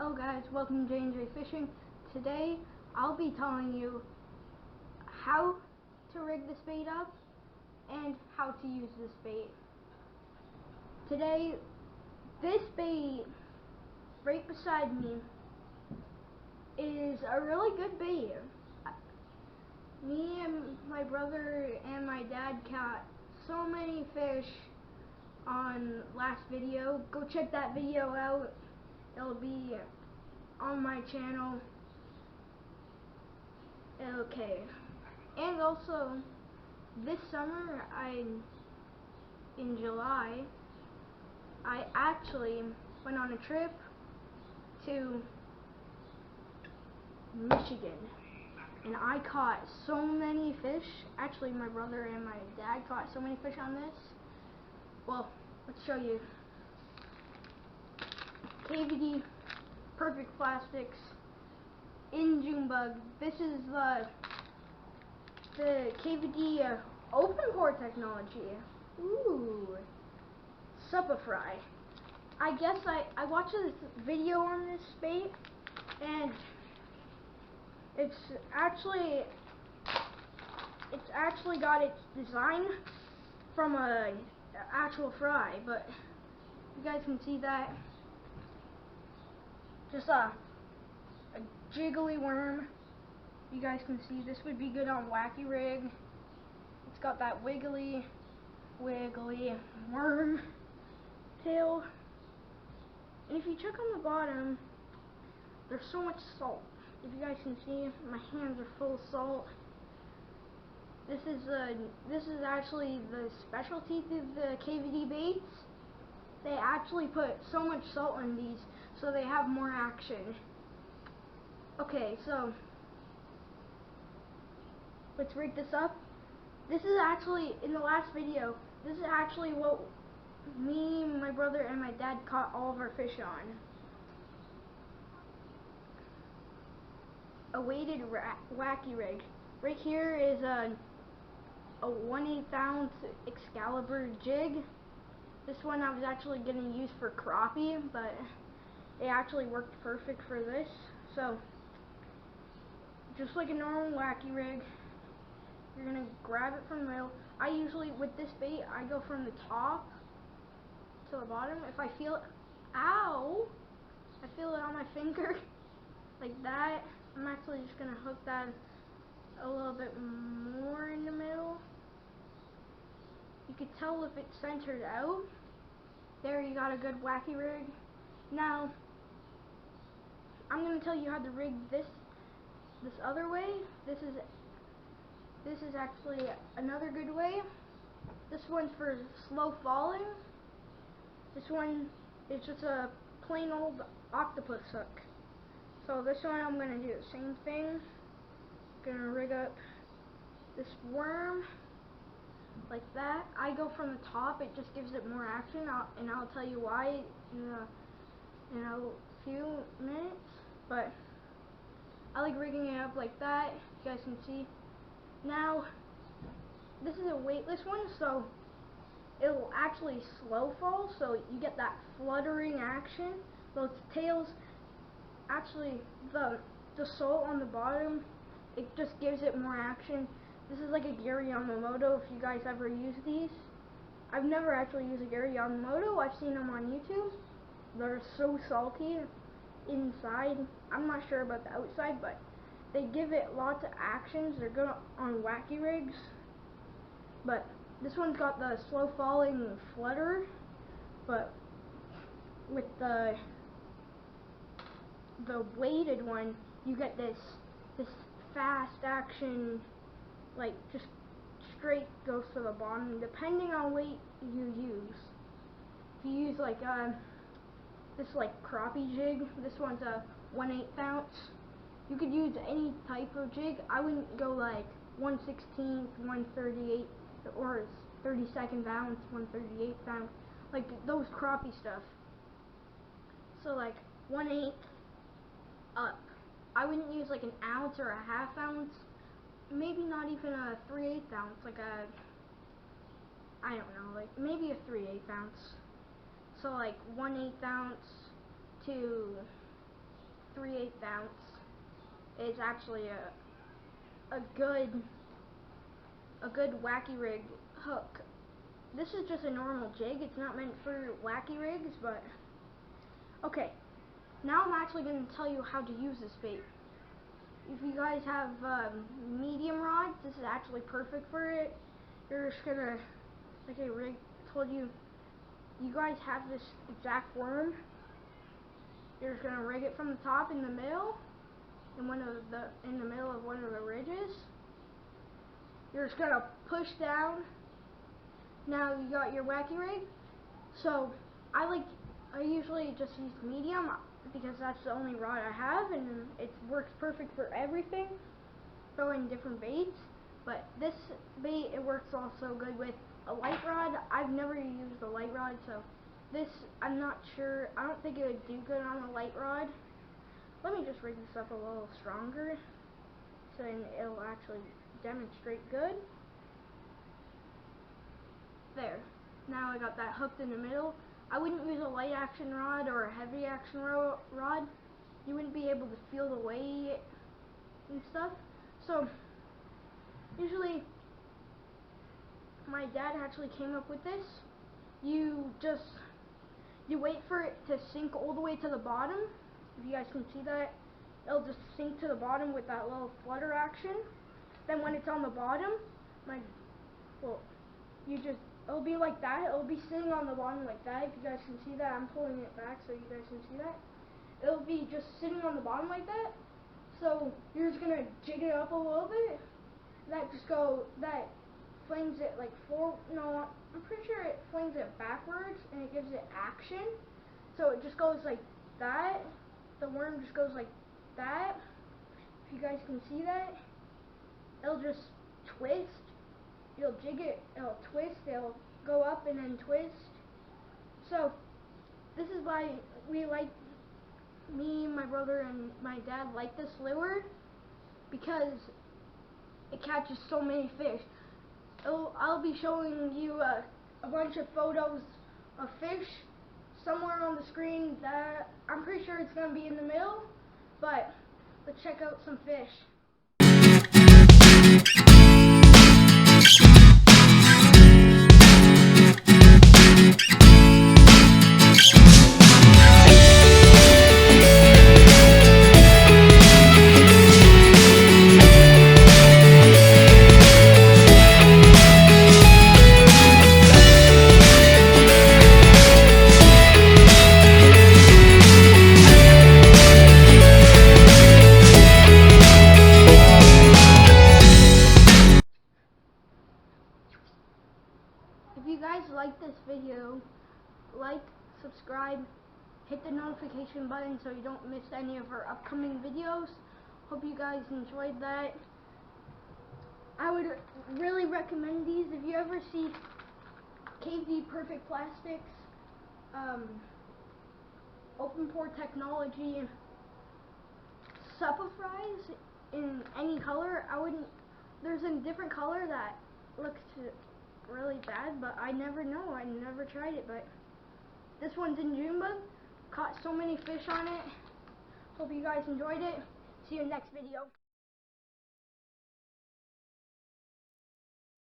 Hello guys, welcome to J&J Fishing. Today I'll be telling you how to rig this bait up and how to use this bait. Today, this bait right beside me is a really good bait. Me and my brother and my dad caught so many fish on last video. Go check that video out. It'll be on my channel. Okay. And also, this summer, in July, I actually went on a trip to Michigan. And I caught so many fish. Actually, my brother and my dad caught so many fish on this. Well, let's show you. KVD Perfect Plastics in June Bug. This is the KVD open core technology. Ooh, Supper Fry. I guess I watched this video on this bait, and it's actually got its design from a actual fry, but you guys can see that. Just a jiggly worm. You guys can see this would be good on wacky rig. It's got that wiggly worm tail. And if you check on the bottom, there's so much salt. If you guys can see, my hands are full of salt. This is actually the specialty of the KVD baits. They actually put so much salt in these so they have more action. Okay, so let's rig this up. This is actually, in the last video, this is actually what me, my brother, and my dad caught all of our fish on. A weighted wacky rig. Right here is a 1/8 ounce Excalibur jig. This one I was actually going to use for crappie, but it actually worked perfect for this. So, just like a normal wacky rig, you're going to grab it from the middle. I usually, with this bait, I go from the top to the bottom. If I feel it, ow, I feel it on my finger, like that, I'm actually just going to hook that a little bit more in the middle. You could tell if it's centered out. There, you got a good wacky rig. Now, I'm going to tell you how to rig this other way. This is actually another good way. This one's for slow falling. This one is just a plain old octopus hook. So this one I'm going to do the same thing. Going to rig up this worm like that. I go from the top. It just gives it more action, and I'll tell you why in a few minutes. But I like rigging it up like that. You guys can see. Now, this is a weightless one, so it'll actually slow fall, so you get that fluttering action. Those tails, actually, the salt on the bottom, it just gives it more action. This is like a Gary Yamamoto, if you guys ever use these. I've never actually used a Gary Yamamoto. I've seen them on YouTube. They're so salty inside. I'm not sure about the outside, but they give it lots of actions. They're good on wacky rigs. But this one's got the slow falling flutter, but with the weighted one, you get this fast action, like just straight goes to the bottom, depending on weight you use. If you use like this like crappie jig, this one's a 1/8 ounce. You could use any type of jig. I wouldn't go like 1/16, 1/38, or 32nd ounce, 1/38 ounce, like those crappie stuff. So like 1/8 up. I wouldn't use like an ounce or a 1/2 ounce. Maybe not even a 3/8 ounce, like I don't know, like maybe a 3/8 ounce. So like 1/8 ounce to 3/8 ounce is actually a good wacky rig hook. This is just a normal jig. It's not meant for wacky rigs, but okay. Now I'm actually going to tell you how to use this bait. If you guys have medium rods, this is actually perfect for it. You're just gonna, like I told you, you guys have this exact worm. You're just gonna rig it from the top in the middle, in the middle of one of the ridges. You're just gonna push down. Now you got your wacky rig. So I usually just use medium because that's the only rod I have, and it works perfect for everything. Throwing different baits, but this bait, it works also good with a light rod. I've never used a light rod, so this, I'm not sure. I don't think it would do good on a light rod. Let me just rig this up a little stronger so it'll actually demonstrate good. There. Now I got that hooked in the middle. I wouldn't use a light action rod or a heavy action rod. You wouldn't be able to feel the weight and stuff. So usually my dad actually came up with this. You wait for it to sink all the way to the bottom. If you guys can see that, it'll just sink to the bottom with that little flutter action. Then when it's on the bottom, it'll be like that. It'll be sitting on the bottom like that. If you guys can see that, I'm pulling it back so you guys can see that. It'll be just sitting on the bottom like that. So you're just gonna jig it up a little bit. That flings it like I'm pretty sure it flings it backwards and it gives it action. So it just goes like that. The worm just goes like that. If you guys can see that, it'll just twist. You'll jig it, it'll twist, it'll go up and then twist. So this is why me, my brother, and my dad like this lure, because it catches so many fish. I'll be showing you a bunch of photos of fish somewhere on the screen. That I'm pretty sure it's going to be in the middle, but let's check out some fish. If you guys like this video, like, subscribe, hit the notification button so you don't miss any of our upcoming videos. Hope you guys enjoyed that. I would really recommend these. If you ever see KV Perfect Plastics, Open Pore Technology, Suppa Fries in any color, there's a different color that looks really bad, but I never know. I never tried it, but this one's in June bug. Caught so many fish on it. Hope you guys enjoyed it. See you in the next video.